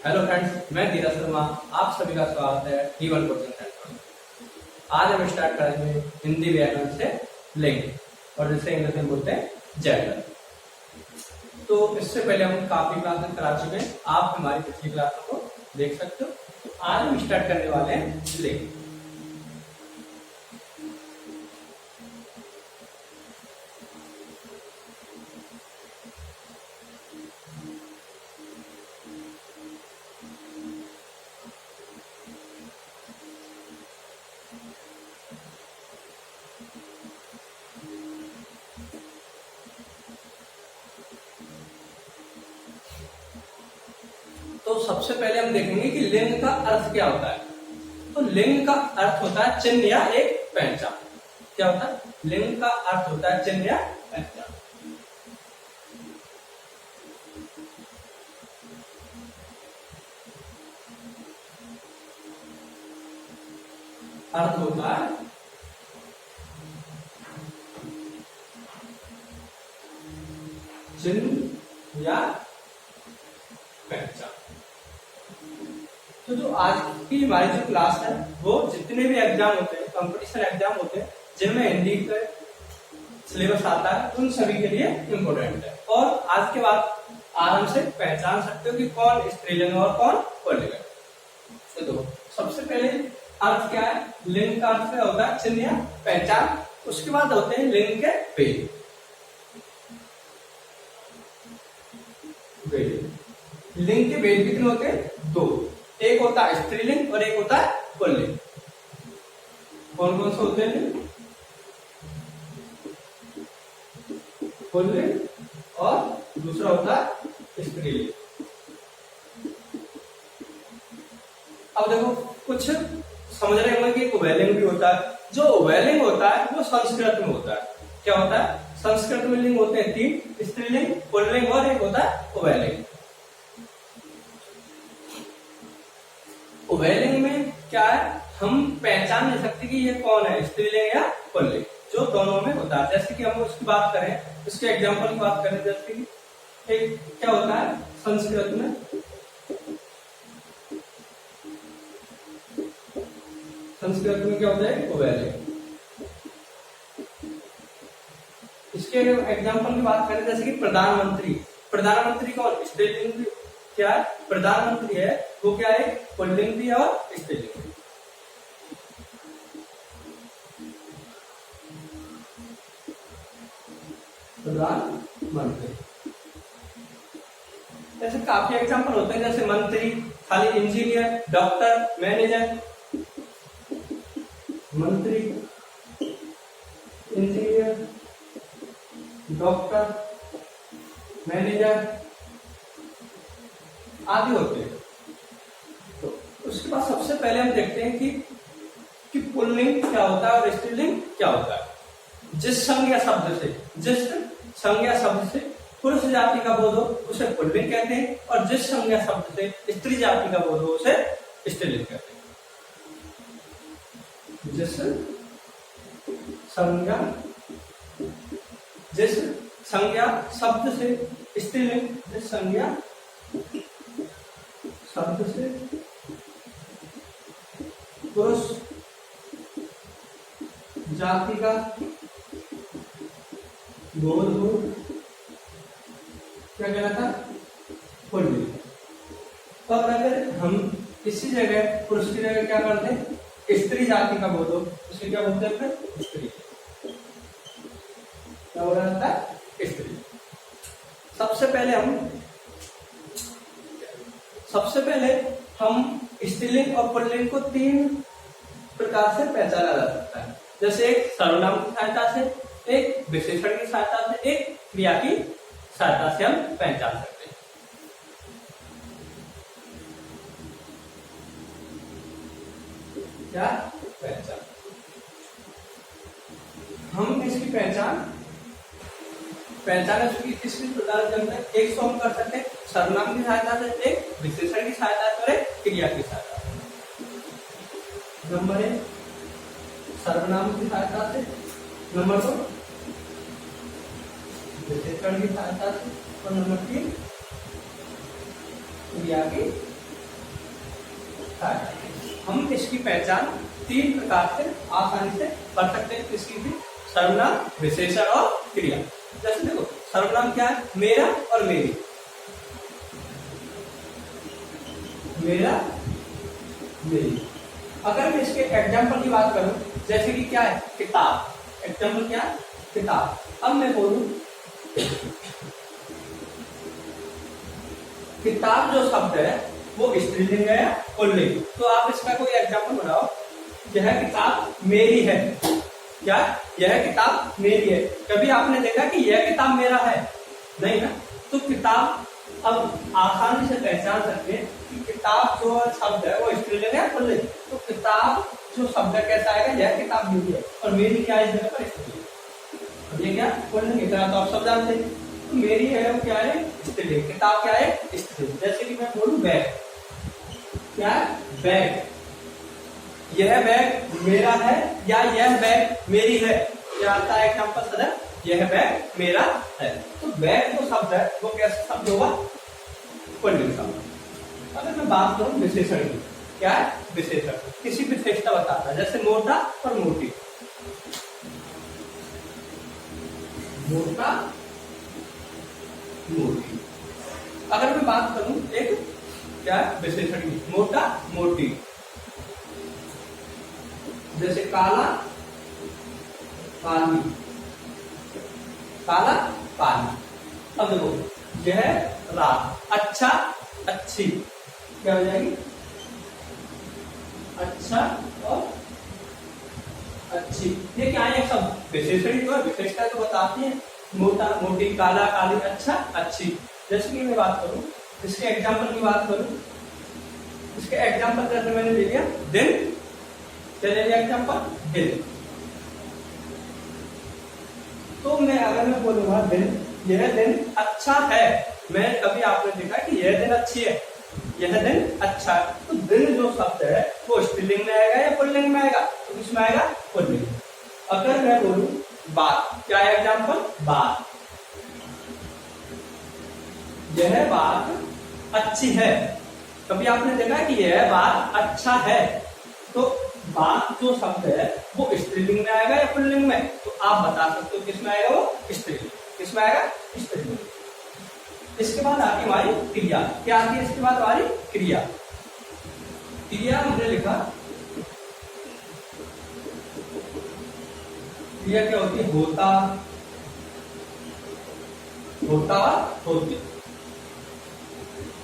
Hello friends, मैं धीरज शर्मा। आप सभी का स्वागत है T1 कोचिंग सेंटर में। आज हम स्टार्ट करेंगे हिंदी व्याकरण से लिंग और जिसे इंग्लिश में बोलते हैं जेंडर। तो इससे पहले हम काफी क्लासेस करा चुके हैं, आप हमारी पिछली क्लासों को देख सकते हो। आज हम स्टार्ट करने वाले हैं लिंग। तो सबसे पहले हम देखेंगे कि लिंग का अर्थ क्या होता है। तो लिंग का अर्थ होता है चिन्ह या एक पहचान। क्या होता है? लिंग का अर्थ होता है चिन्ह या पहचान। अर्थ होता है चिन्ह या पहचान। तो जो आज की हमारी जो क्लास है वो जितने भी एग्जाम होते हैं, कंपटीशन एग्जाम होते हैं जिनमें हिंदी का सिलेबस आता है, उन सभी के लिए इम्पोर्टेंट है। और आज के बाद आराम से पहचान सकते हो कि कौन स्त्रीलिंग और कौन पुल्लिंग है। तो दो सबसे पहले अर्थ क्या है? लिंग का अर्थ क्या होता है? चिन्ह या पहचान। उसके बाद होते हैं लिंग के भेद। लिंग के भेद कितने होते हैं? दो। एक होता है स्त्रीलिंग और एक होता है पुल्लिंग। कौन कौन से होते हैं लिंग? पुल्लिंग और दूसरा होता है स्त्रीलिंग। अब देखो, कुछ समझ रहे होंगे कि उभयलिंग भी होता है। जो उभयलिंग होता है वो संस्कृत में होता है। क्या होता है? संस्कृत में लिंग होते हैं तीन, स्त्रीलिंग, पुल्लिंग और एक होता है उभयलिंग। उभयलिंग में क्या है, हम पहचान नहीं सकते कि ये कौन है, स्त्रीलिंग या पुल्लिंग। जो दोनों में होता है। जैसे कि हम उसकी बात करें, उसके एग्जांपल की बात करें, जैसे कि एक क्या होता है संस्कृत में, संस्कृत में क्या होता है? उभयलिंग। इसके एग्जांपल की बात करें, जैसे कि प्रधानमंत्री। प्रधानमंत्री कौन? स्त्रीलिंग क्या है? प्रधानमंत्री है वो क्या है? पुल्लिंग भी है और स्त्रीलिंग भी। प्रधानमंत्री। जैसे काफी एग्जांपल होते हैं, जैसे मंत्री, खाली इंजीनियर, डॉक्टर, मैनेजर। मंत्री, इंजीनियर, डॉक्टर, मैनेजर आदि होते हैं। तो उसके बाद सबसे पहले हम देखते हैं कि पुल्लिंग क्या होता है और स्त्रीलिंग क्या होता है। जिस संज्ञा शब्द से पुरुष जाति का बोध हो उसे पुल्लिंग कहते हैं, और जिस संज्ञा शब्द से स्त्री जाति का बोध हो उसे स्त्रीलिंग कहते हैं। जिस संज्ञा शब्द से स्त्रीलिंग, जिस संज्ञा शब्द से पुरुष जाति का बोध हो क्या कहलाता? पुल्लिंग। और अगर हम इसी जगह पुरुष की जगह क्या करते हैं, स्त्री जाति का बोध हो, उसे क्या बोलते हैं? फिर स्त्री। क्या हो जाता है? स्त्री। सबसे पहले हम स्त्रीलिंग और पुल्लिंग को तीन प्रकार से पहचाना जा सकता है। जैसे एक सर्वनाम की सहायता से, एक विशेषण की सहायता से, एक क्रिया की सहायता से हम पहचान सकते हैं। क्या पहचान? हम इसकी पहचान किसी प्रकार से एक सौ हम कर सकते हैं, सर्वनाम की सहायता से, एक विशेषण की सहायता से और एक क्रिया की सहायता से। नंबर 1 सर्वनाम की सहायता से, नंबर 2 विशेषण की सहायता से और नंबर 3 क्रिया की है। हम इसकी पहचान 3 प्रकार से आसानी से कर सकते हैं। किसकी भी? सर्वनाम, विशेषण और क्रिया। जैसे देखो, सर्वनाम क्या है? मेरा और मेरी। मेरा, मेरी। अगर मैं इसके एग्जाम्पल की बात करूं, जैसे कि क्या है? किताब। एग्जाम्पल क्या है? किताब। अब मैं बोलूं किताब जो शब्द है वो स्त्रीलिंग है या पुल्लिंग? तो आप इसका कोई एग्जाम्पल बनाओ। यह किताब मेरी है। क्या? यह किताब मेरी है। कभी आपने देखा कि यह किताब मेरा है? नहीं ना। तो किताब अब आसानी से पहचान सकते हैं कि किताब जो शब्द है वो स्त्रीलिंग है पुल्लिंग। तो किताब जो शब्द कैसा आएगा? यह किताब मेरी है, और मेरी क्या है इस जगह पर? स्त्रीलिंग। अब ये क्या? पुल्लिंग। इतना तो आप सब जानते हैं। तो मेरी है वो क्या है? स्त्रीलिंग। किताब क्या है? स्त्रीलिंग। जैसे कि मैं बोलूं बैग। क्या है? बैग। यह बैग मेरा है या यह बैग मेरी है? क्या आता है एग्जाम्पल सदर? यह बैग मेरा है। तो बैग जो शब्द है वो कैसा शब्द होगा? पुल्लिंग शब्द। अगर मैं बात करूं विशेषण की, क्या है? विशेषण किसी विशेषता बताता है। जैसे मोटा और मोटी। मोटा, मोटी। अगर मैं बात करूं एक क्या है? विशेषण की, मोटा, मोटी। जैसे काला, काली। काला, काली। अब देखो, यह रात। अच्छा, अच्छी। क्या हो जाएगी? अच्छा और अच्छी। ये क्या है? सब विशेषण जो है, विशेषता तो बताती है। मोटा, मोटी, काला, काली, अच्छा, अच्छी। जैसे कि मैं बात करूं, इसके एग्जाम्पल की बात करूं, इसके एग्जाम्पल जैसे मैंने ले लिया दिन। क्या ले लिया एग्जाम्पल? दिन। तो मैं अगर मैं बोलूंगा दिन, यह दिन अच्छा है। मैं कभी आपने देखा कि यह दिन अच्छी है, यह दिन अच्छा है। तो दिन जो शब्द है वो स्त्रीलिंग में आएगा या पुल्लिंग में आएगा? तो किसमें आएगा? पुल्लिंग। अगर मैं बोलूं बात, क्या है एग्जाम्पल? बात। यह बात अच्छी है। कभी आपने देखा कि यह बात अच्छा है? तो बात जो शब्द है वो स्त्रीलिंग में आएगा या पुल्लिंग में? तो आप बता सकते हो किसमें आएगा वो? स्त्रीलिंग। किसमें आएगा? स्त्रीलिंग। इसके बाद आती हमारी क्रिया। क्या आती है इसके बाद? हमारी क्रिया। क्रिया हमने लिखा, क्रिया क्या होती है? होता, होता और होती।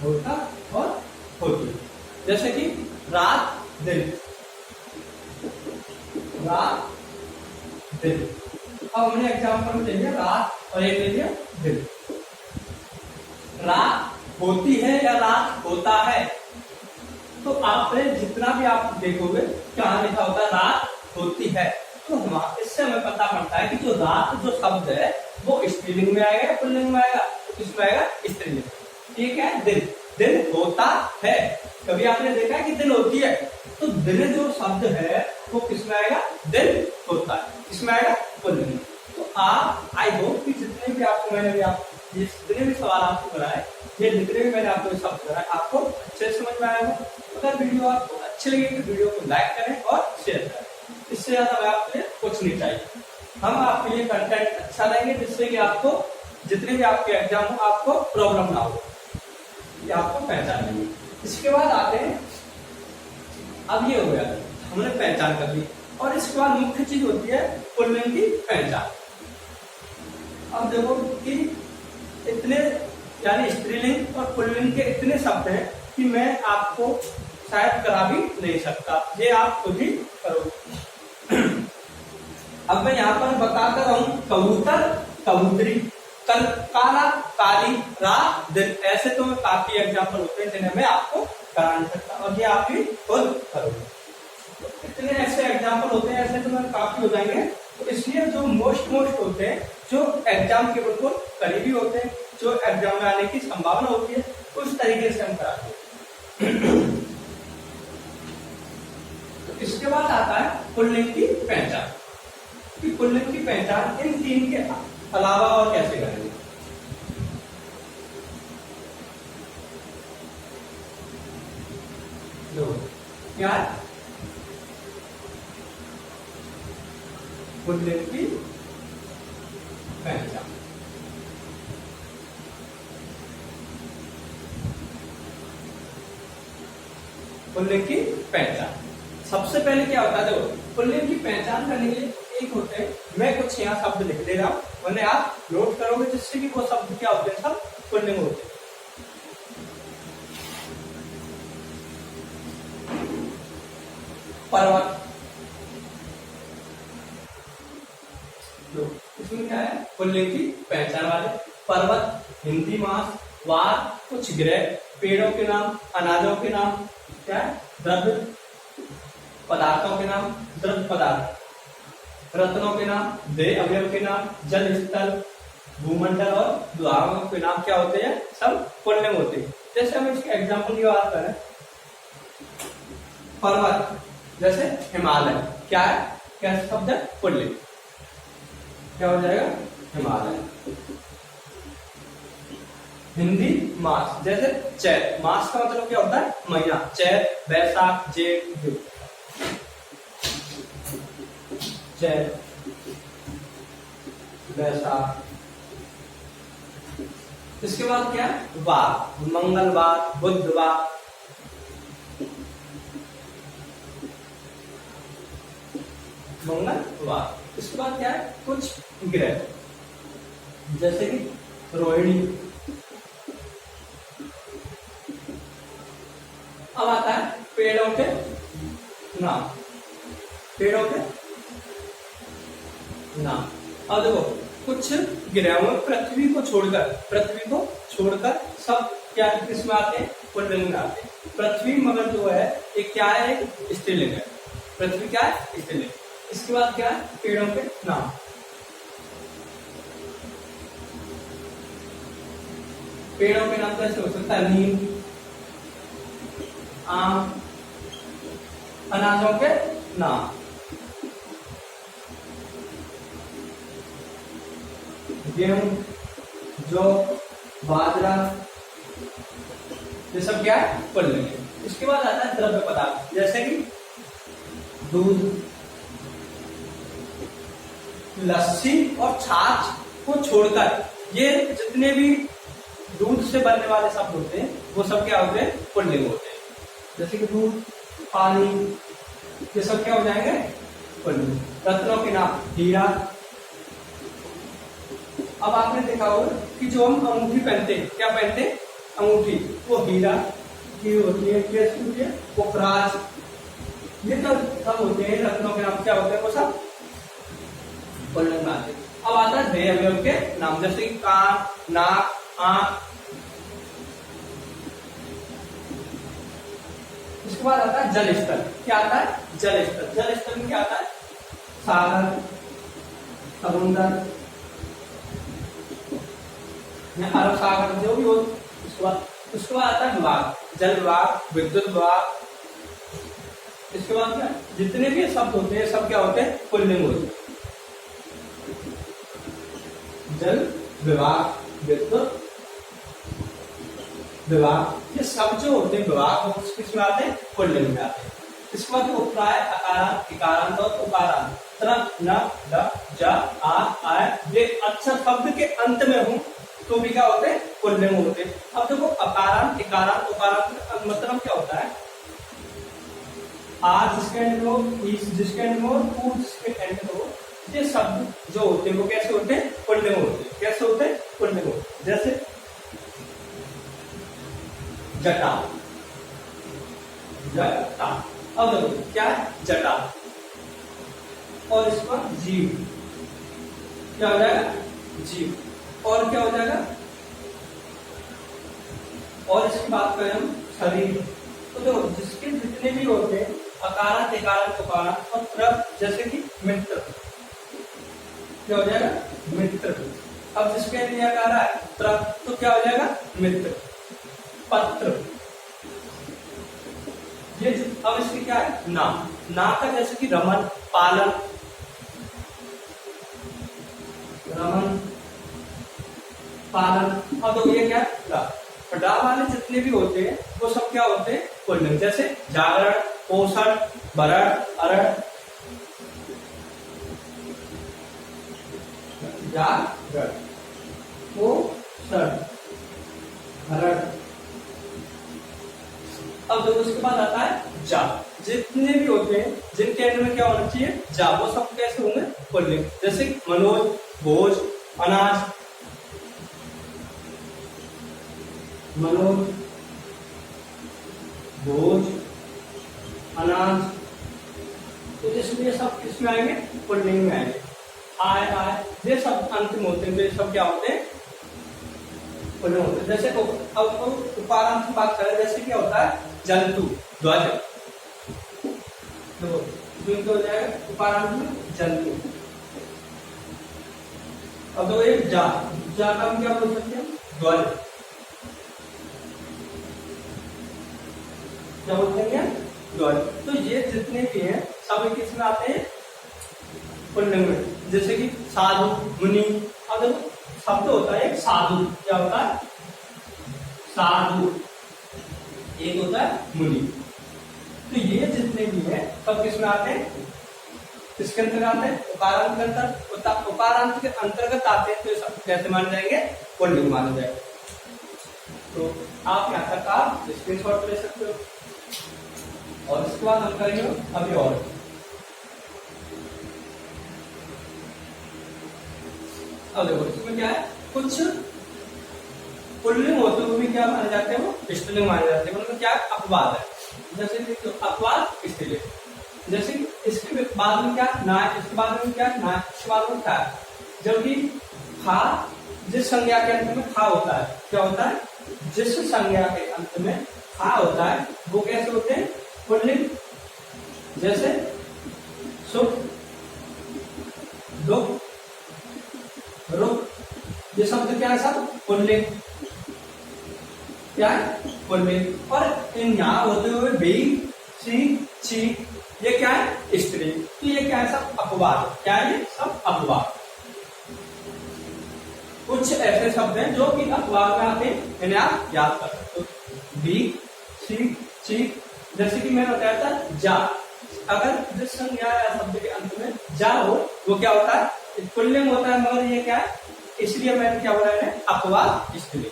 होता और होती। जैसे कि रात, दिन। रात, दिन। अब हमने एग्जाम्पल में ले लिया रात और एक ले लिया दिन। रात होती है या रात होता है? तो आपने जितना भी आप देखोगे क्या लिखा होता है? रात होती है। तो इससे हमें पता पड़ता है कि जो रात जो शब्द है वो स्त्रीलिंग में आएगा या पुल्लिंग में आएगा? तो किसमें आएगा? स्त्रीलिंग। ठीक है। दिन, दिन होता है। कभी आपने देखा है कि दिन होती है? तो दिन जो शब्द है वो किसमें आएगा? दिन होता है। किसमें आएगा? पुल्लिंग। तो आप, आई होप कि जितने भी आपको मैंने भी आप जितने भी सवाल आपको कराए, ये जितने भी मैंने आपको शब्द कराए, आपको अच्छे समझ में आएगा। अगर वीडियो आपको अच्छी लगी तो वीडियो को लाइक करें और शेयर करें। इससे ज्यादा मैं आपके लिए कुछ नहीं चाहिए। हम आपके लिए कंटेंट अच्छा लेंगे जिससे कि आपको जितने भी आपके एग्जाम हो आपको प्रॉब्लम ना हो, ये आपको पहचान लेंगे। इसके बाद आते हैं, अब ये हो गया हमने पहचान कर ली, और इसके बाद मुख्य चीज होती है पुल्लिंग की पहचान। अब देखो कि इतने यानी स्त्रीलिंग और पुल्लिंग के इतने शब्द हैं कि मैं आपको शायद करा भी नहीं सकता, ये आप खुद ही करो। अब मैं यहाँ पर बताता रहूं कबूतर, कबूतरी, काला, काली, रात, दिन। ऐसे तो काफी एग्जाम्पल होते हैं जिन्हें मैं आपको करा नहीं सकता, और ये आप भी खुद करोगे। इतने ऐसे एग्जाम्पल होते हैं, ऐसे तो मैं काफी हो जाएंगे। तो इसलिए जो मोस्ट होते हैं, जो एग्जाम के बिल्कुल करीबी होते हैं, जो एग्जाम में आने की संभावना होती है, उस तरीके से हम कराते हैं। तो इसके बाद आता है पुल्लिंग की पहचान। कि पुल्लिंग की पहचान इन तीन के अलावा और कैसे करेंगे? क्या है? पुल्लिंग की पहचान। पुल्लिंग की पहचान सबसे पहले क्या होता है? देखो, पुल्लिंग की पहचान करने के लिए एक होते हैं, मैं कुछ यहाँ शब्द लिख दे रहा हूँ, वरना आप नोट करोगे जिससे कि वो शब्द क्या होते हैं, सब पुल्लिंग होते हैं। पर्वत, इसमें क्या है? पुल्लिंग की पहचान वाले पर्वत, हिंदी मास, वार, कुछ ग्रह, पेड़ों के नाम, अनाजों के नाम, क्या है? द्रव्य पदार्थों के नाम, द्रव्य पदार्थ, रत्नों के नाम, देह अवयव के नाम, जल स्थल, भूमंडल और द्वारों के नाम क्या होते हैं? सब पुल्लिंग होते हैं। जैसे हम इसके एग्जाम्पल की बात करें, पर्वत जैसे हिमालय, क्या है? क्या शब्द है? पुल्लिंग। क्या हो जाएगा? हिमालय। हिंदी मास, जैसे चैत, मास का मतलब क्या होता है? महीना, चैत, वैशाख, जेठ, चैत, वैशाख। इसके बाद क्या है? वार, मंगलवार, बुधवार, मंगलवार। इसके बाद क्या है? कुछ ग्रह, जैसे कि रोहिणी। अब आता है पेड़ों के नाम, पेड़ों के नाम। अब देखो, कुछ ग्रहों में पृथ्वी को छोड़कर सब क्या किसमें आते हैं? पुल्लिंग में आते हैं। पृथ्वी मगर जो है ये क्या है? एक स्त्रीलिंग है। पृथ्वी क्या है? स्त्रीलिंग। इसके बाद क्या है? पेड़ों के नाम। पेड़ों के नाम कैसे हो सकता है? नीम, आम। अनाजों के नाम, गेहूं, जौ, बाजरा, ये सब क्या है? पुल्लिंग है। इसके बाद आता है द्रव्य पदार्थ, जैसे कि दूध, लस्सी और छाछ को छोड़कर ये जितने भी दूध से बनने वाले शब्द होते हैं वो सब क्या होते हैं? पुल्लिंग होते हैं। जैसे कि दूध, पानी, ये सब क्या हो जाएंगे? पुल्लिंग। रत्नों के नाम, हीरा। अब आपने देखा होगा कि जो हम अंगूठी पहनते हैं, क्या पहनते हैं? अंगूठी, वो हीरा की होती है, कैसी होती है? पुखराज। ये सब होते हैं रत्नों के नाम, क्या होते हैं? वो सब पुल्लिंग में आते हैं। अब आता है देह अवयव के नाम, जैसे कि कान, नाक, आंख। इसके बाद आता है जल स्तर। क्या आता है? जल स्तर। जल स्तर में क्या आता है? सागर, समुद्र, अरब सागर, जो भी हो। उसके बाद आता है विभाग, जल विभाग, विद्युत विभाग। इसके बाद क्या? जितने भी शब्द होते हैं सब क्या होते हैं? पुल्लिंग होते हैं। जल विभाग, विद्युत विभाग, ये सब जो होते हैं विभाग वो किसमें आते हैं? पुल्लिंग में आते हैं। इसके बाद उपराय, अकारांत, इकारांत और उकारांत, न, द, ज, आ, ये अक्षर शब्द के अंत में हूं तो भी क्या होते हैं? पुल्लिंग होते हैं। अब देखो, अकारांत, इकारांत, उकारांत मतलब क्या होता है? आ जिसके एंड में हो, इस जिसके एंड में हो, उ जिसके एंड में हो, ये शब्द जो होते हैं वो कैसे होते हैं? पुल्लिंग होते हैं। कैसे होते हैं? पुल्लिंग होते हैं। जैसे जटा, जटा। अब देखो क्या है? जटा। और इसका जीव, क्या हो जाएगा? जीव। और क्या हो जाएगा? और इसकी बात करें हम शरीर, तो देखो जिसके जितने भी होते हैं अकारांत, इकारांत, उकारांत और प्रब, जैसे कि मित्र, क्या हो जाएगा? मित्र। अब जिसके लिए अकार है प्रब, तो क्या हो जाएगा? मित्र। पत्र, ये अब इसकी क्या है? नाम। ना का जैसे कि रमन, पालन, रमन, पालन। अब तो ये क्या है? डा वाले जितने भी होते हैं वो सब क्या होते हैं? पुल्लिंग। जैसे जागरण, पोषण, भरण, अरण, जागरण, पोषण, भरण। अब देखो उसके बाद आता है जा। जितने भी होते हैं जिनके एंड में क्या होना चाहिए, जा, वो सब कैसे होंगे, पुल्लिंग। जैसे मनोज, भोज, अनाज, मनोज, भोज, अनाज। तो जिसमें ये सब किसमें आएंगे, पुल्लिंग में आएंगे। आय, आय, ये सब अंतिम होते हैं, ये सब क्या होते हैं, पुल्लिंग होते हैं। जैसे अब उपादान की बात करें, जैसे क्या होता है, जंतु, ध्वज, तो हो जाएगा उपादान में जंतु। अब तो एक जा का हम क्या बोल सकते हैं, ध्वज, क्या बोलते हैं, ध्वज। तो ये जितने भी हैं सब किसमें आते हैं, पुल्लिंग में। जैसे कि साधु, मुनि। अब देखो शब्द होता है एक साधु, क्या होता है, साधु, एक होता है मुनि। तो ये जितने भी हैं सब किसमें आते हैं, किसके अंतर्गत आते हैं, उकारांत के अंतर्गत। उकारांत के अंतर्गत आते हैं तो ये सब कैसे माने जाएंगे, पुल्लिंग माने जाएंगे। तो आप यहाँ तक आप स्क्रीनशॉट ले सकते हो। और इसके बाद हम करेंगे अभी और अब देखो इसमें क्या है, कुछ पुल्लिंग होते हुए भी क्या माने जाते हैं, वो स्त्रीलिंग माने जाते हैं। मतलब क्या अपवाद है, जैसे तो अपवाद स्त्रीलिंग। जैसे इसके बाद में क्या ना, इसके बाद में क्या ना, इसके बाद में क्या है। जबकि खा, जिस संज्ञा के अंत में खा होता है, क्या होता है, जिस संज्ञा के अंत में खा होता है वो कैसे होते हैं, पुल्लिंग। जैसे सुख, दुख, रुख, ये शब्द क्या है, सब पुल्लिंग, क्या है, पुल्लिंग। और इन यहाँ होते हुए भी, सी, ची, ये क्या है, स्त्री। तो ये क्या है, सब अपवाद। क्या है, ये सब अपवाद। कुछ ऐसे शब्द हैं जो कि अपवाद में आते हैं, इन्हें आप याद कर सकते हो। बी, सी, ची। जैसे कि मैंने बताया था जा, अगर जिस संज्ञा या शब्द के अंत में जा हो वो क्या होता है, पुल्लिंग होता है। मगर ये क्या है, इसलिए मैंने क्या बोला है, अपवाद स्त्री।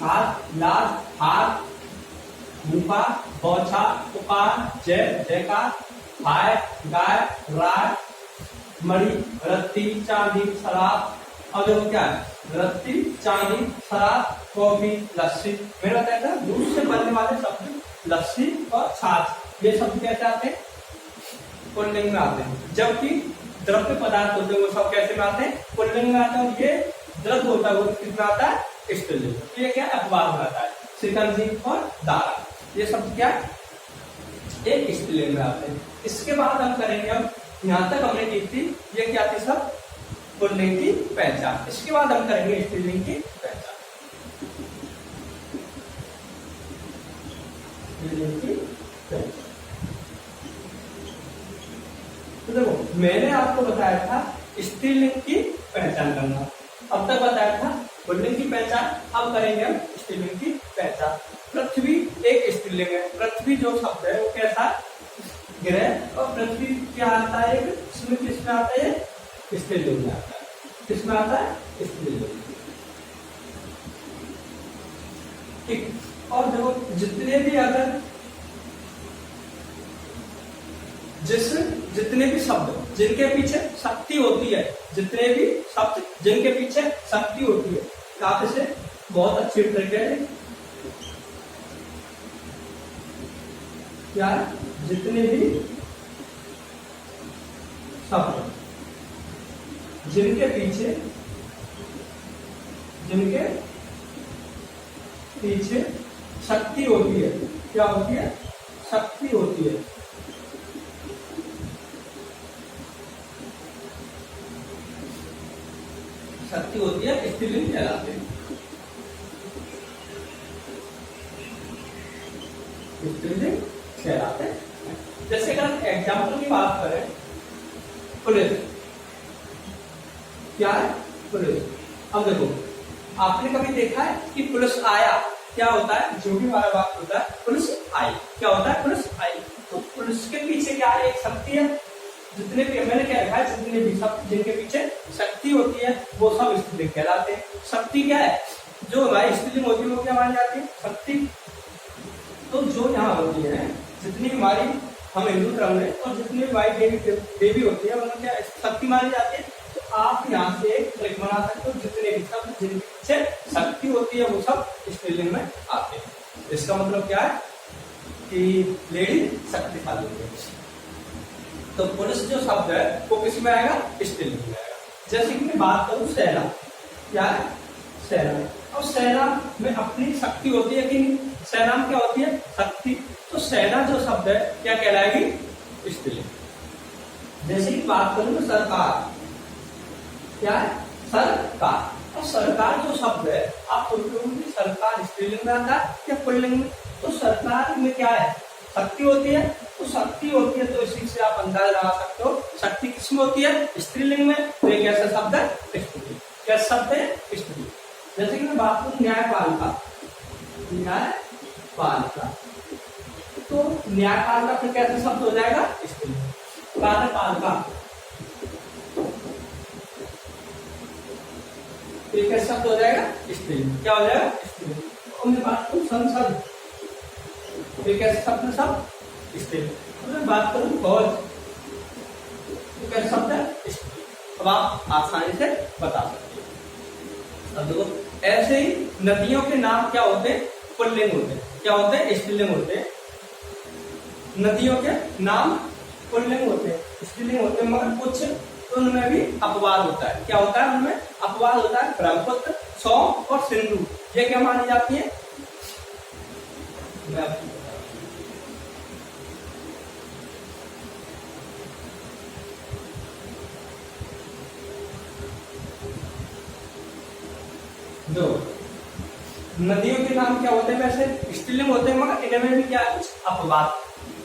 हाथ, लाद, हाथ, भूपा, बौछा, पुकार, जय, जयकार, हाय, गाय, राय, मणि, रत्ती, चांदी, शराब। और देखो क्या है, रत्ती, चांदी, शराब, कॉफी, लस्सी। मेरा कहता है दूध से बनने वाले शब्द लस्सी और छाछ, ये शब्द कैसे आते हैं, पुल्लिंग में आते हैं। जबकि द्रव्य पदार्थ होते हैं वो सब कैसे में आते हैं, पुल्लिंग में आते हैं। ये द्रव्य होता है वो किसमें आता है, स्त्रीलिंग। तो ये क्या अपवाद में आता है। शिकंजी और दारा, ये शब्द क्या एक स्त्रीलिंग में आते हैं। इसके बाद हम करेंगे, अब यहाँ तक हमने की थी, ये क्या थी, सब पुल्लिंग की पहचान। इसके बाद हम करेंगे स्त्रीलिंग की पहचान। स्त्रीलिंग की पहचान, तो देखो मैंने आपको बताया था स्त्रीलिंग की पहचान करना, अब तक बताया था पुल्लिंग की पहचान। अब करेंगे हम स्त्रीलिंग की पहचान। पृथ्वी एक स्त्रीलिंग है। पृथ्वी जो शब्द है वो कैसा, ग्रह। और पृथ्वी क्या आता है, इसमें किसमें आता है, स्त्रीलिंग में आता है। किसमें आता है, स्त्रीलिंग। ठीक। और देखो जितने भी अगर जितने भी शब्द जिनके पीछे शक्ति होती है, जितने भी शब्द जिनके पीछे शक्ति होती है, आप इसे बहुत अच्छी तरीके से क्या, जितने भी शब्द जिनके पीछे शक्ति होती है, क्या होती है, शक्ति होती है। शक्ति होती है, स्त्रीलिंग कहलाते हैं। स्त्रीलिंग कहलाते हैं। जैसे अगर एग्जाम्पल की बात करें, पुलिस, क्या है, पुलिस। अब देखो आपने कभी देखा है कि पुलिस आया, क्या होता है, जो भी हमारा बात होता है, पुलिस आई, क्या होता है, पुलिस आई। तो उसके पीछे क्या है, एक शक्ति है। जितने भी मैंने क्या रखा है, जितने भी शब्द जिनके पीछे शक्ति होती है वो सब स्त्रीलिंग कहलाते हैं। शक्ति क्या है, जो हमारी स्त्रीलिंग होती है वो क्या मानी जाती है, शक्ति। तो जो यहाँ होती है, जितनी भी हमारी हम हिंदू धर्म में और जितनी भी हमारी देवी होती है उनमें क्या शक्ति मानी जाती है। तो आप यहाँ से एक बना सकते हो, जितने भी शब्द जिनके पीछे शक्ति होती है वो सब स्त्रीलिंग में आते हैं। इसका मतलब क्या है कि लेडी शक्तिशाली है। तो पुरुष जो शब्द है वो किस में आएगा, स्त्रीलिंग में आएगा। जैसे कि मैं बात करूं सेना, क्या है सेना, और सेना में अपनी शक्ति होती है कि नहीं, सेना में क्या होती है, शक्ति। तो सेना जो शब्द है क्या कहलाएगी, स्त्रीलिंग। जैसे कि बात करूं तो सरकार, क्या है सरकार, और सरकार जो शब्द है आप सोचोगे सरकार स्त्रीलिंग में आता है या पुल्लिंग में। तो सरकार में क्या है, शक्ति होती है। तो शक्ति होती है तो इसी से आप अंदाजा लगा सकते हो शक्ति किसमें होती है, स्त्रीलिंग में। तो एक ऐसा शब्द है स्त्रीलिंग, कैसा शब्द है स्त्रीलिंग। जैसे कि मैं बात करूं न्यायपालिका, न्यायपालिका, तो न्यायपालिका फिर कैसा शब्द हो जाएगा, स्त्रीलिंग। कार्यपालिका, ये कैसा शब्द हो जाएगा, स्त्रीलिंग। क्या हो जाएगा, स्त्रीलिंग। और मैं बात करूं संसद, ये कैसे शब्द सब स्त्रीलिंग। तो मैं बात करूं फौज, तो कैसा शब्द है, स्त्रीलिंग। अब आप आसानी से बता सकते हो। अब देखो ऐसे ही नदियों के नाम क्या होते हैं, पुल्लिंग होते हैं। क्या होते हैं, स्त्रीलिंग होते हैं। नदियों के नाम पुल्लिंग होते हैं, स्त्रीलिंग होते हैं, मगर कुछ उनमें भी अपवाद होता है। क्या होता है उनमें अपवाद होता है। ब्रह्मपुत्र, सोम और सिंधु ये क्या मानी जाती है, दो नदियों के नाम क्या होते हैं, वैसे स्त्रीलिंग होते हैं, मगर इनमें भी क्या है कुछ अपवाद।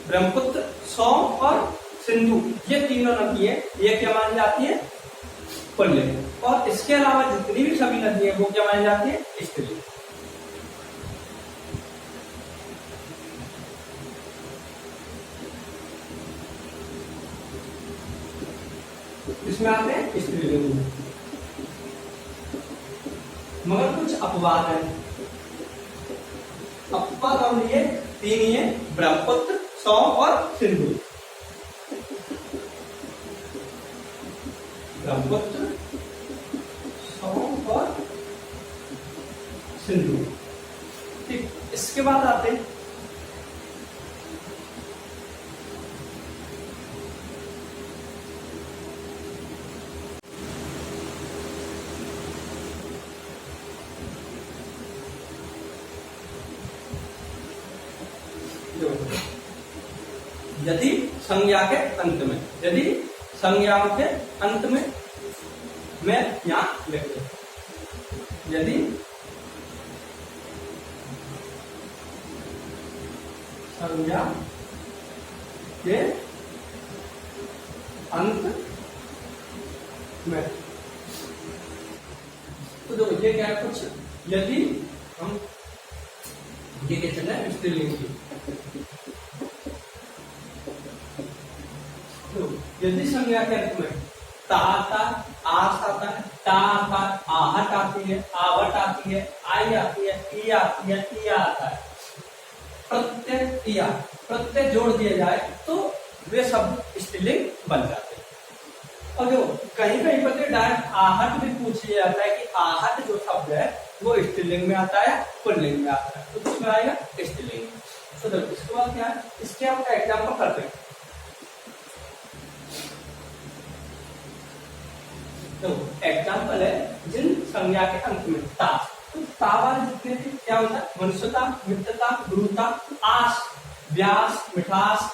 ब्रह्मपुत्र, सोम और सिंधु ये तीनों नदी है, ये क्या मानी जाती है, पुल्लिंग। और इसके अलावा जितनी भी सभी नदी है वो क्या मानी जाती है, स्त्रीलिंग। इसमें आते हैं स्त्रीलिंग, मगर कुछ अपवाद है। अपवाद और ये तीन ही है, ब्रह्मपुत्र, सोम और सिंधु। ब्रह्मपुत्र, सोम और सिंधु। ठीक, इसके बाद आते हैं यदि संज्ञा के अंत में, यदि संज्ञाओं के अंत में मैं यहां लिख दूं, यदि संज्ञा के अंत में, तो देखो ये क्या है कुछ, यदि हम ये क्या चल रहा है स्त्रीलिंग की, यदि संज्ञा के अंत में ता आता, आस आता है, ता आता, आहट आती है, आवट आती है, आई आती है, ई आती है, ई आता है, प्रत्यय इया, प्रत्यय जोड़ दिए जाए तो वे शब्द स्त्रीलिंग बन जाते हैं। और जो कहीं कहीं पर डायरेक्ट आहट भी पूछ लिया जाता है कि आहट जो शब्द है वो स्त्रीलिंग में आता है, पुल्लिंग में आता है, तो किसमें आएगा, स्त्रीलिंग। तो इसके बाद क्या है, इसके हम एग्जाम्पल करते हैं। तो एग्जाम्पल है जिन संज्ञा के अंत में ता, तो ता वाले जितने थे क्या होता है, मनुष्यता, मित्रता, गुरुता, आस, व्यास, मिठास।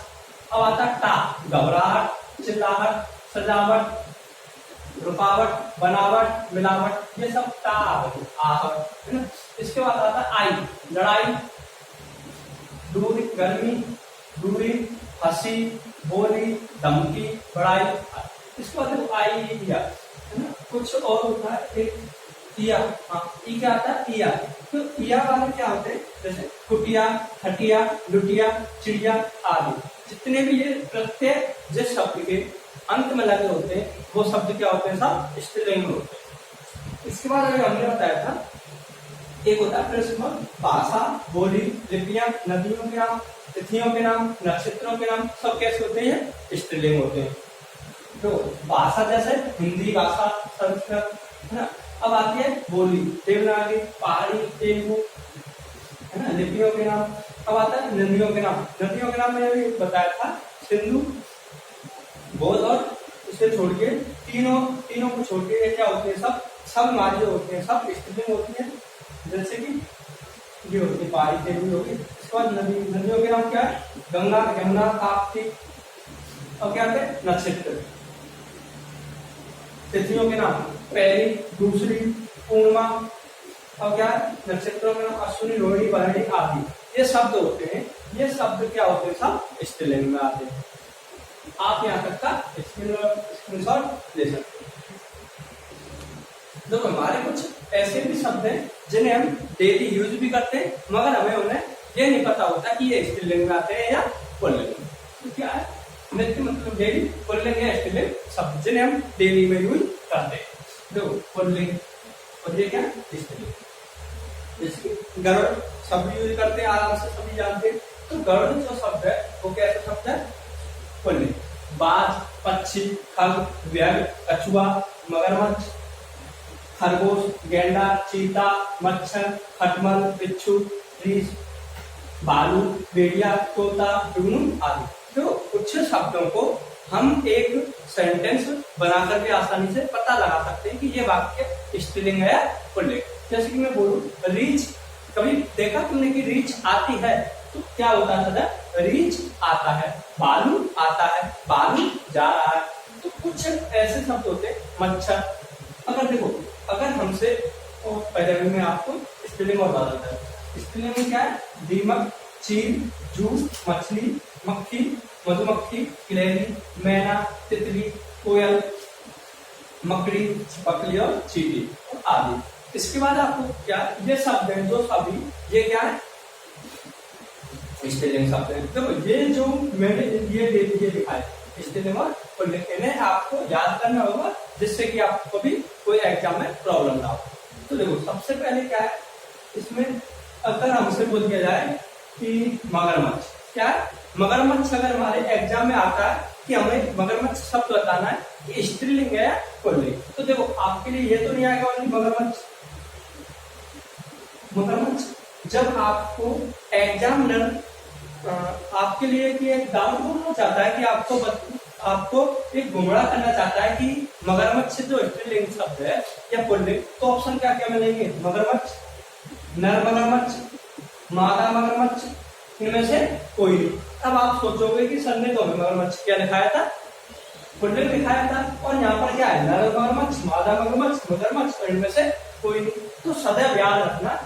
अब आता टा, घबराहट, चिल्लाहट, सजावट, रुकावट, बनावट, मिलावट, ये सब ता आहट है ना। इसके बाद आता आई, लड़ाई, दूरी, गर्मी, दूरी, हंसी, बोली, धमकी, बड़ाई। इसके बाद आई दिया है ना। कुछ और होता है एक इया, हाँ ई क्या आता है, इया। तो इया वाले क्या होते हैं, जैसे कुटिया, हटिया, लुटिया, चिड़िया आदि। जितने भी ये प्रत्यय जिस शब्द के अंत में लगे होते हैं वो शब्द क्या होते हैं, सब स्त्रीलिंग में होते हैं। इसके बाद अगर हमने बताया था एक होता है प्रश्न, भाषा, बोली, लिपियां, नदियों के नाम, तिथियों के नाम, नक्षत्रों के नाम सब कैसे होते हैं, स्त्रीलिंग होते हैं। तो भाषा जैसे हिंदी भाषा, संस्कृत, है ना। अब आती है बोली, देवनागरी, पहाड़ी, तेलुगु, है ना। लिपियों के नाम, अब आता है नदियों के नाम। नदियों के नाम मैंने भी बताया था, सिंधु, बोध और इसे छोड़ के तीनों को छोड़ के ये क्या होते हैं, सब हमारी जो होते हैं सब स्त्रीलिंग होती है। जैसे कि ये होती है पहाड़ी, तेलुगु होगी। इसके बाद नदियों के नाम क्या है, गंगा, यमुना, ताप्ती, और क्या है नक्षत्र। तिथियों के नाम पहली, दूसरी, पूर्णिमा, और क्या है नक्षत्रों के नाम अश्विनी, रोहिणी, भरणी आदि। ये शब्द होते हैं, ये शब्द क्या होते हैं, सब स्त्रीलिंग में आते हैं। आप यहाँ तक का स्क्रीनशॉट ले सकते हैं। देखो हमारे कुछ ऐसे भी शब्द हैं जिन्हें हम डेली यूज भी करते हैं, मगर हमें उन्हें ये नहीं पता होता कि ये स्त्रीलिंग में आते हैं या पुल्लिंग। तो क्या है नित्य मतलब डेली, पुल्लिंग या स्त्रीलिंग शब्द जिन्हें हम डेली में यूज करते हैं। देखो पुल्लिंग और ये क्या स्त्रीलिंग। जैसे गरुड़ शब्द यूज करते हैं, आराम से सभी जानते हैं। तो गरुड़ जो शब्द है वो कैसा शब्द है, पुल्लिंग। बाज, पक्षी, खग, व्याघ्र, कछुआ, मगरमच्छ, खरगोश, गेंडा, चीता, मच्छर, खटमल, बिच्छू, रीछ, भालू, भेड़िया, तोता, जुगनू आदि। तो कुछ शब्दों को हम एक सेंटेंस बनाकर के आसानी से पता लगा सकते हैं कि ये वाक्य स्त्रीलिंग है या पुल्लिंग। जैसे कि मैं बोलूं रीछ, कभी देखा तुमने कि रीछ आती है, तो क्या होता है, रीछ आता है। भालू आता है, भालू जा रहा है। तो कुछ ऐसे शब्द होते हैं, मच्छर। अगर देखो अगर हमसे पहले में आपको स्त्रीलिंग और बता है, स्त्रीलिंग में क्या है, दीमक, चील, जूस, मछली, मक्खी, मधुमक्खी, गिलहरी, मैना, तितली, कोयल, मकड़ी, पकली और चींटी आदि। इसके बाद आपको क्या ये शब्द है जो सभी ये क्या है स्त्रीलिंग शब्द है। देखो ये जो मैंने ये दिखाए स्त्रीलिंग और पुल्लिंग, इन्हें आपको याद करना होगा जिससे कि आपको कभी कोई एग्जाम में प्रॉब्लम ना हो। तो देखो सबसे पहले क्या है इसमें, अगर हमसे बोल दिया जाए कि मगरमच्छ, क्या है मगरमच्छ, अगर हमारे एग्जाम में आता है कि हमें मगरमच्छ शब्द बताना है कि स्त्रीलिंग है या पुल्लिंग, तो देखो आपके लिए ये तो नहीं आएगा ओनली मगरमच्छ। जब आपको एग्जामिनर आपके लिए कि एक डाउट होना चाहता है कि आपको एक गुमराह करना चाहता है कि मगरमच्छ जो स्त्रीलिंग शब्द है या पुल्लिंग, तो ऑप्शन क्या क्या मिलेंगे, मगरमच्छ, नर मगरमच्छ, मादा मगरमच्छ, इनमें से कोई नहीं। अब आप सोचोगे कि सर ने तो हमें मगरमच्छ क्या लिखाया था, पुल्लिंग लिखाया था, और यहाँ पर क्या है नर मगरमच्छ, मादा मगरमच्छ, मगरमच्छ, और इनमें से कोई नहीं। तो सदैव याद रखना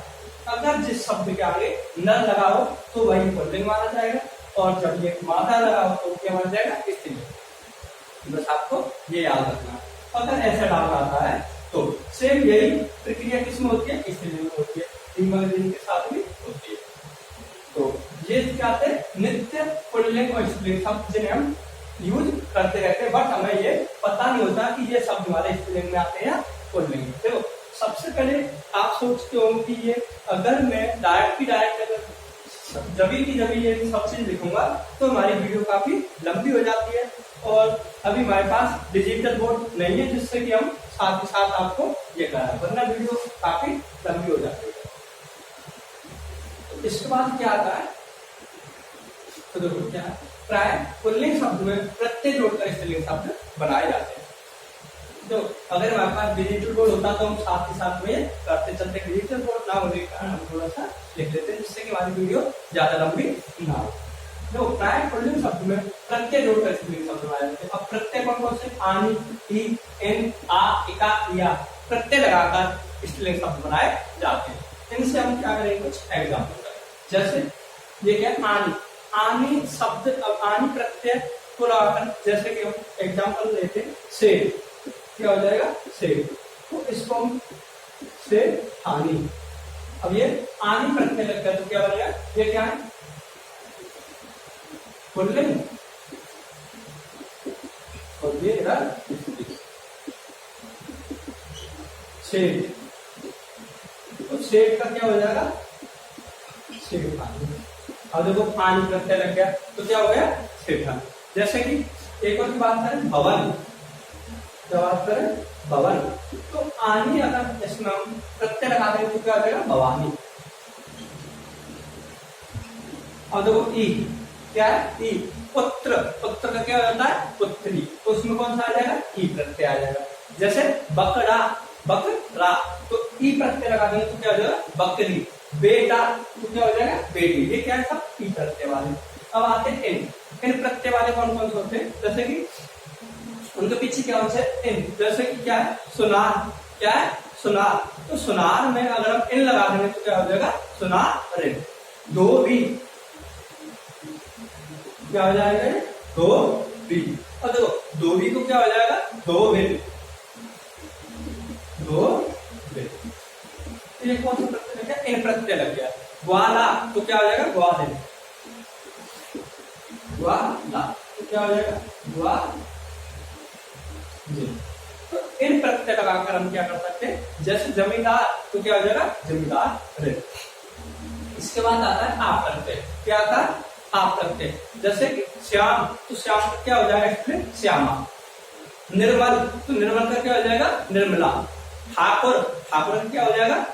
अगर जिस शब्द के आगे नर लगाओ तो वही पुल्लिंग माना जाएगा, और जब ये मादा लगाओ तो क्या माना जाएगा, स्त्रीलिंग। बस आपको ये याद रखना। अगर ऐसा डाउट आता है तो सेम यही प्रक्रिया किसमें होती है, स्त्रीलिंग में होती है, के साथ भी होती है। तो ये क्या है नित्य पुल्लिंग और स्त्रीलिंग शब्द जिन्हें हम यूज करते रहते हैं, बट हमें ये पता नहीं होता कि ये शब्द हमारे स्त्रीलिंग में आते हैं या पुल्लिंग में। देखो सबसे पहले आप सोचते हो कि ये अगर मैं डायरेक्ट अगर जब ये सब चीज लिखूंगा तो हमारी वीडियो काफी लंबी हो जाती है, और अभी हमारे पास डिजिटल बोर्ड नहीं है जिससे कि हम साथ ही साथ आपको ये करा, वरना वीडियो काफी लंबी हो जाती है। तो इसके बाद क्या आता है, तो देखो क्या है, प्राय पुल्लिंग शब्द में प्रत्यय जोड़कर स्त्रीलिंग शब्द बनाए जाते हैं। तो अगर हमारे पास डिजिटल बोर्ड होता तो हम साथ ही साथ में करते चलते, डिजिटल बोर्ड ना होने के कारण हम थोड़ा सा लिख लेते हैं जिससे कि हमारी वीडियो ज्यादा लंबी ना हो। तो प्राय पुल्लिंग शब्द में प्रत्यय जोड़कर स्त्रीलिंग शब्द बनाए जाते हैं। अब प्रत्यय कौन से, आनी, ई, एन, आ, इका, या प्रत्यय लगाकर स्त्रीलिंग शब्द बनाए जाते हैं। इनसे हम क्या करेंगे, कुछ एग्जाम्पल करें। जैसे ये क्या आनी, आनी शब्द, अब आनी प्रत्यय को लगाकर जैसे कि हम एग्जाम्पल लेते हैं सेब, क्या हो जाएगा सेब, तो इसको हम से हानि। अब ये आनी प्रत्यय लगता है तो क्या बनेगा, ये क्या है पुल्लिंग ये रहा छेद, तो छेद का क्या हो जाएगा छेद पानी। अब देखो पानी प्रत्यय लग गया तो क्या हो गया छेद। जैसे कि एक और की बात करें भवन, जब बात करें भवन तो आनी अगर इसमें हम प्रत्यय लगा दें तो क्या हो जाएगा भवानी। और देखो ई क्या है ई पुत्र, पुत्र का क्या होता है पुत्री, तो उसमें कौन सा आ जाएगा ई प्रत्यय आ जाएगा। जैसे बकरा, बकरा तो ई प्रत्यय लगा देंगे तो क्या हो जाएगा बकरी। बेटा तो क्या हो जाएगा बेटी। ये क्या है सब ई प्रत्यय वाले। अब आते हैं इन प्रत्यय वाले कौन कौन से होते हैं, जैसे कि उनके पीछे क्या होता है इन, जैसे कि क्या है सुनार, क्या है सुनार, तो सुनार में अगर हम इन लगा देंगे तो क्या हो जाएगा सुनार इन। धोबी क्या हो जाएगा धोबी। और देखो धोबी को क्या हो जाएगा धोबिन, धोबिन। ये कौन सा प्रत्यय लग गया इन प्रत्यय लग गया। ग्वाला तो क्या हो जाएगा ग्वालिन, ग्वाला तो क्या हो जाएगा ग्वालिन। तो इन प्रत्यय लगाकर हम क्या कर सकते हैं, जैसे जमींदार तो क्या हो जाएगा जमींदार रे। इसके बाद आता है आप प्रत्यय, क्या आता है आप प्रत्यय। जैसे कि श्याम तो श्याम का क्या हो जाएगा इसमें श्यामा। निर्मल तो निर्मल का क्या हो जाएगा निर्मला। ठाकुर, ठाकुर का क्या हो जाएगा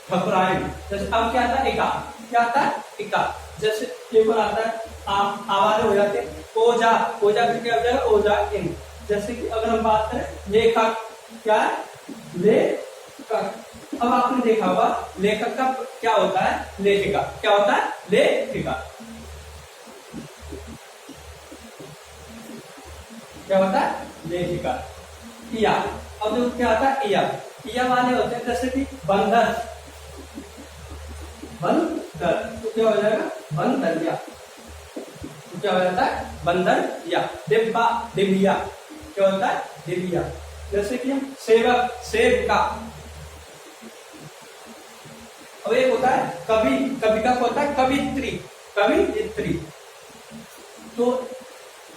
ठकुराइन। जैसे अब क्या आता है एका, क्या आता है एका। जैसे एक और आता है आवाज हो जाते हैं ओजा, ओजा का क्या हो जाएगा ओजा इन। जैसे कि अगर हम बात करें लेखक, क्या है लेखक। अब आपने देखा होगा लेखक का क्या होता है लेखिका, क्या होता है लेखिका, क्या होता है लेखिका। इया, अब जो क्या होता है इया, इया वाले होते हैं जैसे कि बंदर, बंदर तो क्या हो जाएगा बंदरिया, तो क्या हो जाता है बंदरिया। डिब्बा, डिबिया, क्या होता है डिबिया। जैसे कि हम सेवक, सेविका। अब एक होता है कवि, कवि का होता है कवित्री, कवित्री। तो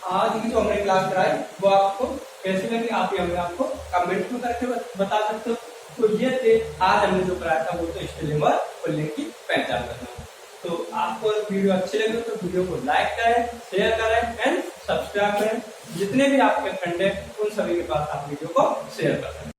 आज की जो हमने क्लास कराई वो आपको कैसे लगी आप ही हमें आपको कमेंट में करके बता सकते हो। तो ये थे आज हमने जो कराया था, वो तो स्पेलिंग और पुल्लिंग की पहचान करना। तो आपको वीडियो अच्छी लगे तो वीडियो को लाइक करें, शेयर करें एंड सब्सक्राइब करें। जितने भी आपके फ्रेंड हैं उन सभी के पास आप वीडियो को शेयर कर सकते हैं।